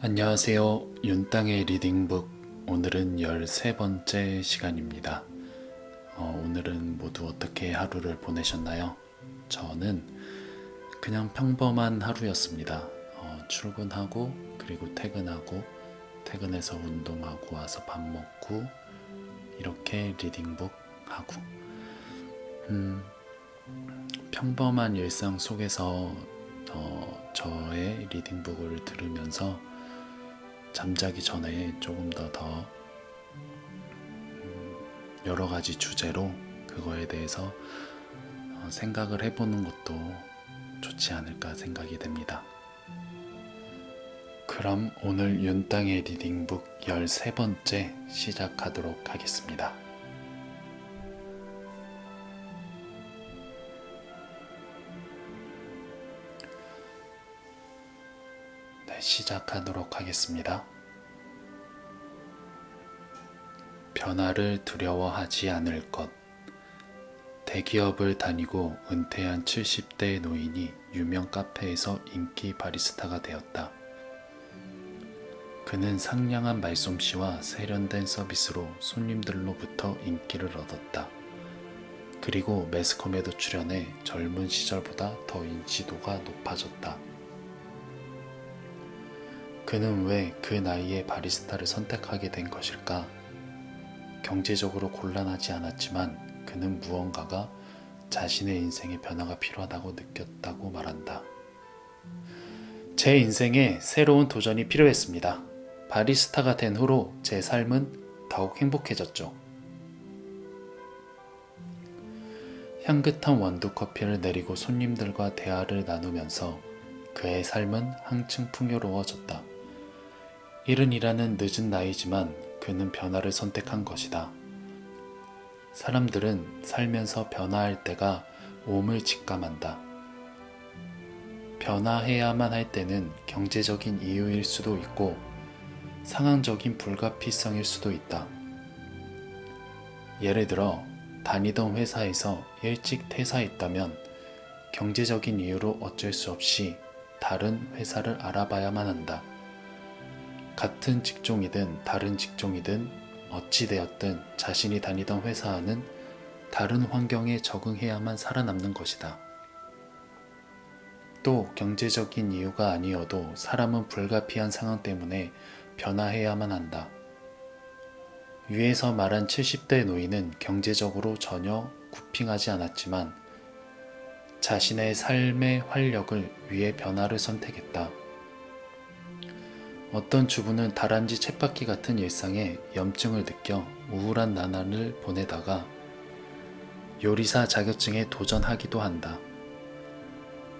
안녕하세요. 윤땅의 리딩북. 오늘은 13번째 시간입니다. 오늘은 모두 어떻게 하루를 보내셨나요? 저는 그냥 평범한 하루였습니다. 출근하고 그리고 퇴근하고 퇴근해서 운동하고 와서 밥 먹고 이렇게 리딩북 하고 평범한 일상 속에서 저의 리딩북을 들으면서 잠자기 전에 조금 더 여러 가지 주제로 그거에 대해서 생각을 해보는 것도 좋지 않을까 생각이 됩니다. 그럼 오늘 윤땅의 리딩북 13번째 시작하도록 하겠습니다. 시작하도록 하겠습니다. 변화를 두려워하지 않을 것. 대기업을 다니고 은퇴한 70대 노인이 유명 카페에서 인기 바리스타가 되었다. 그는 상냥한 말솜씨와 세련된 서비스로 손님들로부터 인기를 얻었다. 그리고 매스컴에도 출연해 젊은 시절보다 더 인지도가 높아졌다. 그는 왜 그 나이에 바리스타를 선택하게 된 것일까? 경제적으로 곤란하지 않았지만 그는 무언가가 자신의 인생에 변화가 필요하다고 느꼈다고 말한다. 제 인생에 새로운 도전이 필요했습니다. 바리스타가 된 후로 제 삶은 더욱 행복해졌죠. 향긋한 원두 커피를 내리고 손님들과 대화를 나누면서 그의 삶은 한층 풍요로워졌다. 이른이라는 늦은 나이지만 그는 변화를 선택한 것이다. 사람들은 살면서 변화할 때가 옴을 직감한다. 변화해야만 할 때는 경제적인 이유일 수도 있고 상황적인 불가피성일 수도 있다. 예를 들어 다니던 회사에서 일찍 퇴사했다면 경제적인 이유로 어쩔 수 없이 다른 회사를 알아봐야만 한다. 같은 직종이든 다른 직종이든 어찌되었든 자신이 다니던 회사와는 다른 환경에 적응해야만 살아남는 것이다. 또 경제적인 이유가 아니어도 사람은 불가피한 상황 때문에 변화해야만 한다. 위에서 말한 70대 노인은 경제적으로 전혀 굽핑하지 않았지만 자신의 삶의 활력을 위해 변화를 선택했다. 어떤 주부는 다람쥐 쳇바퀴 같은 일상에 염증을 느껴 우울한 나날을 보내다가 요리사 자격증에 도전하기도 한다.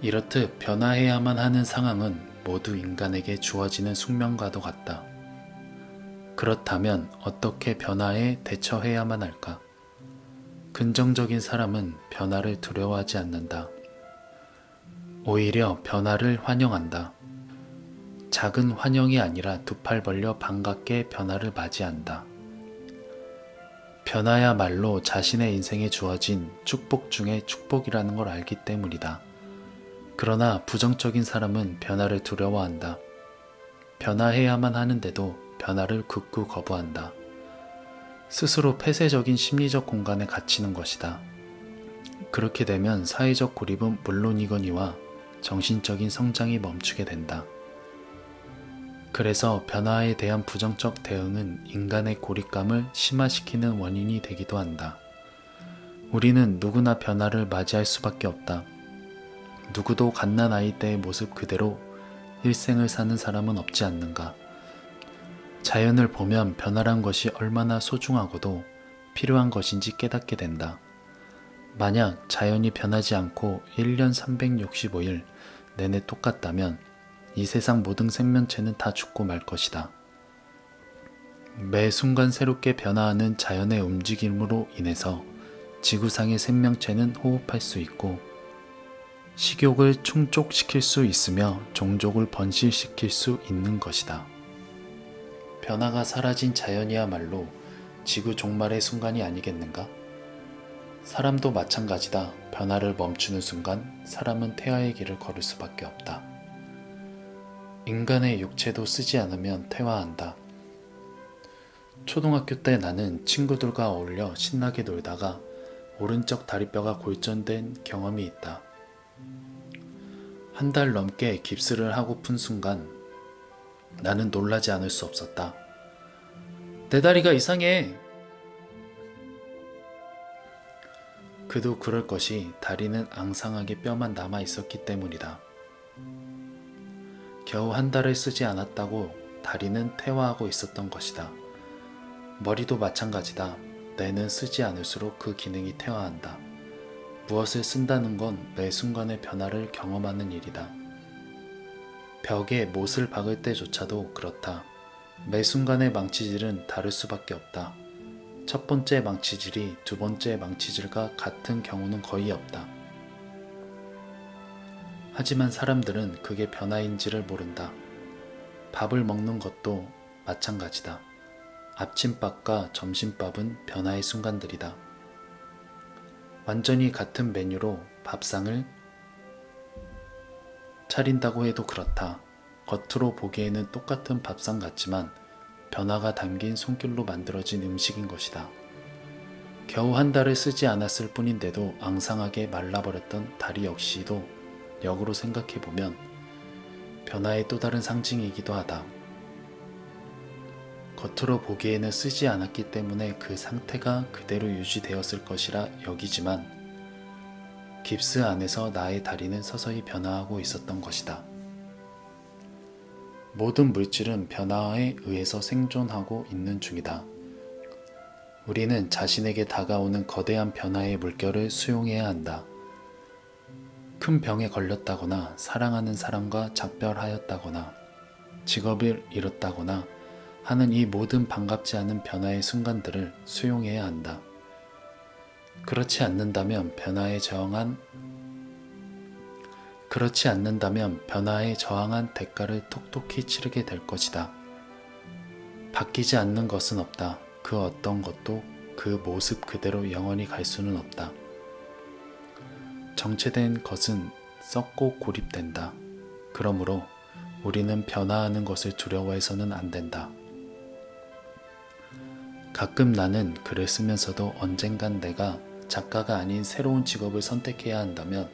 이렇듯 변화해야만 하는 상황은 모두 인간에게 주어지는 숙명과도 같다. 그렇다면 어떻게 변화에 대처해야만 할까? 긍정적인 사람은 변화를 두려워하지 않는다. 오히려 변화를 환영한다. 작은 환영이 아니라 두 팔 벌려 반갑게 변화를 맞이한다. 변화야말로 자신의 인생에 주어진 축복 중의 축복이라는 걸 알기 때문이다. 그러나 부정적인 사람은 변화를 두려워한다. 변화해야만 하는데도 변화를 극구 거부한다. 스스로 폐쇄적인 심리적 공간에 갇히는 것이다. 그렇게 되면 사회적 고립은 물론이거니와 정신적인 성장이 멈추게 된다. 그래서 변화에 대한 부정적 대응은 인간의 고립감을 심화시키는 원인이 되기도 한다. 우리는 누구나 변화를 맞이할 수밖에 없다. 누구도 갓난아이 때의 모습 그대로 일생을 사는 사람은 없지 않는가. 자연을 보면 변화란 것이 얼마나 소중하고도 필요한 것인지 깨닫게 된다. 만약 자연이 변하지 않고 1년 365일 내내 똑같다면 이 세상 모든 생명체는 다 죽고 말 것이다. 매 순간 새롭게 변화하는 자연의 움직임으로 인해서 지구상의 생명체는 호흡할 수 있고 식욕을 충족시킬 수 있으며 종족을 번식시킬 수 있는 것이다. 변화가 사라진 자연이야말로 지구 종말의 순간이 아니겠는가? 사람도 마찬가지다. 변화를 멈추는 순간 사람은 퇴화의 길을 걸을 수밖에 없다. 인간의 육체도 쓰지 않으면 퇴화한다. 초등학교 때 나는 친구들과 어울려 신나게 놀다가 오른쪽 다리뼈가 골절된 경험이 있다. 한 달 넘게 깁스를 하고픈 순간 나는 놀라지 않을 수 없었다. 내 다리가 이상해! 그도 그럴 것이 다리는 앙상하게 뼈만 남아 있었기 때문이다. 겨우 한 달을 쓰지 않았다고 다리는 퇴화하고 있었던 것이다. 머리도 마찬가지다. 뇌는 쓰지 않을수록 그 기능이 퇴화한다. 무엇을 쓴다는 건 매 순간의 변화를 경험하는 일이다. 벽에 못을 박을 때조차도 그렇다. 매 순간의 망치질은 다를 수밖에 없다. 첫 번째 망치질이 두 번째 망치질과 같은 경우는 거의 없다. 하지만 사람들은 그게 변화인지를 모른다. 밥을 먹는 것도 마찬가지다. 아침밥과 점심밥은 변화의 순간들이다. 완전히 같은 메뉴로 밥상을 차린다고 해도 그렇다. 겉으로 보기에는 똑같은 밥상 같지만 변화가 담긴 손길로 만들어진 음식인 것이다. 겨우 한 달을 쓰지 않았을 뿐인데도 앙상하게 말라버렸던 다리 역시도 역으로 생각해보면 변화의 또 다른 상징이기도 하다. 겉으로 보기에는 쓰지 않았기 때문에 그 상태가 그대로 유지되었을 것이라 여기지만 깁스 안에서 나의 다리는 서서히 변화하고 있었던 것이다. 모든 물질은 변화에 의해서 생존하고 있는 중이다. 우리는 자신에게 다가오는 거대한 변화의 물결을 수용해야 한다. 큰 병에 걸렸다거나 사랑하는 사람과 작별하였다거나 직업을 잃었다거나 하는 이 모든 반갑지 않은 변화의 순간들을 수용해야 한다. 그렇지 않는다면 변화에 저항한 대가를 톡톡히 치르게 될 것이다. 바뀌지 않는 것은 없다. 그 어떤 것도 그 모습 그대로 영원히 갈 수는 없다. 정체된 것은 썩고 고립된다. 그러므로 우리는 변화하는 것을 두려워해서는 안 된다. 가끔 나는 글을 쓰면서도 언젠간 내가 작가가 아닌 새로운 직업을 선택해야 한다면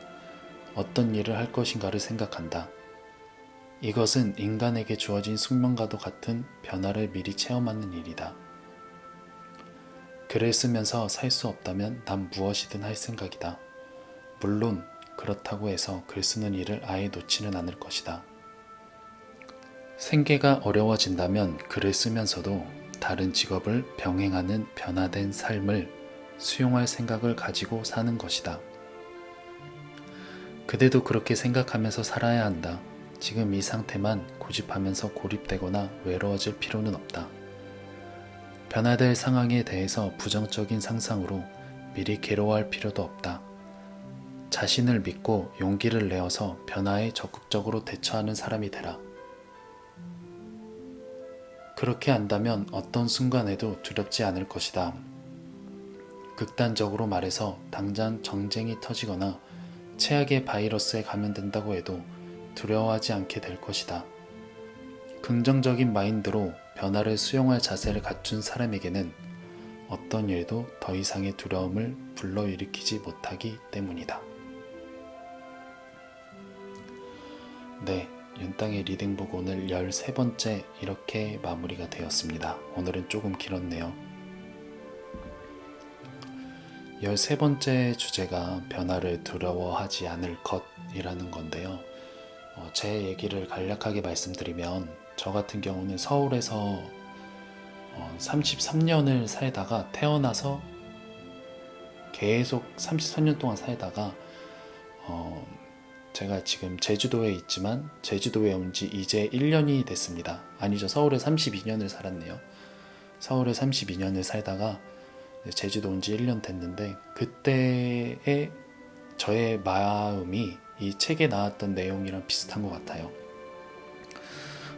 어떤 일을 할 것인가를 생각한다. 이것은 인간에게 주어진 숙명과도 같은 변화를 미리 체험하는 일이다. 글을 쓰면서 살 수 없다면 난 무엇이든 할 생각이다. 물론 그렇다고 해서 글 쓰는 일을 아예 놓지는 않을 것이다. 생계가 어려워진다면 글을 쓰면서도 다른 직업을 병행하는 변화된 삶을 수용할 생각을 가지고 사는 것이다. 그대도 그렇게 생각하면서 살아야 한다. 지금 이 상태만 고집하면서 고립되거나 외로워질 필요는 없다. 변화될 상황에 대해서 부정적인 상상으로 미리 괴로워할 필요도 없다. 자신을 믿고 용기를 내어서 변화에 적극적으로 대처하는 사람이 되라. 그렇게 한다면 어떤 순간에도 두렵지 않을 것이다. 극단적으로 말해서 당장 전쟁이 터지거나 최악의 바이러스에 감염된다고 해도 두려워하지 않게 될 것이다. 긍정적인 마인드로 변화를 수용할 자세를 갖춘 사람에게는 어떤 일도 더 이상의 두려움을 불러일으키지 못하기 때문이다. 네, 윤땅의 리딩북 오늘 13번째 이렇게 마무리가 되었습니다. 오늘은 조금 길었네요. 13번째 주제가 변화를 두려워하지 않을 것이라는 건데요. 제 얘기를 간략하게 말씀드리면 저 같은 경우는 서울에서 33년을 살다가 태어나서 계속 33년 동안 살다가 제가 지금 제주도에 있지만 제주도에 온 지 이제 1년이 됐습니다. 아니죠. 서울에 32년을 살았네요. 서울에 32년을 살다가 제주도 온 지 1년 됐는데 그때의 저의 마음이 이 책에 나왔던 내용이랑 비슷한 것 같아요.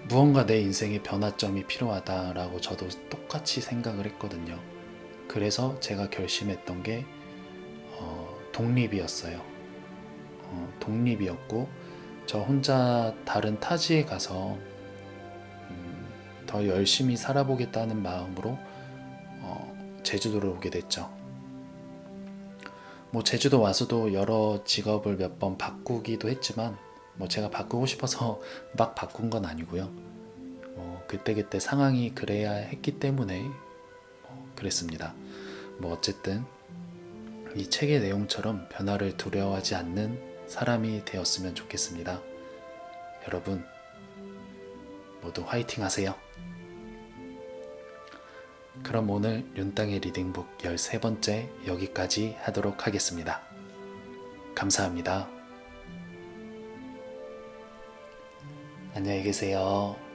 무언가 내 인생에 변화점이 필요하다라고 저도 똑같이 생각을 했거든요. 그래서 제가 결심했던 게 독립이었어요. 독립이었고 저 혼자 다른 타지에 가서 더 열심히 살아보겠다는 마음으로 제주도를 오게 됐죠. 제주도 와서도 여러 직업을 몇 번 바꾸기도 했지만 제가 바꾸고 싶어서 막 바꾼 건 아니고요. 그때그때 상황이 그래야 했기 때문에 그랬습니다. 어쨌든 이 책의 내용처럼 변화를 두려워하지 않는 사람이 되었으면 좋겠습니다. 여러분 모두 화이팅 하세요. 그럼 오늘 윤땅의 리딩북 13번째 여기까지 하도록 하겠습니다. 감사합니다. 안녕히 계세요.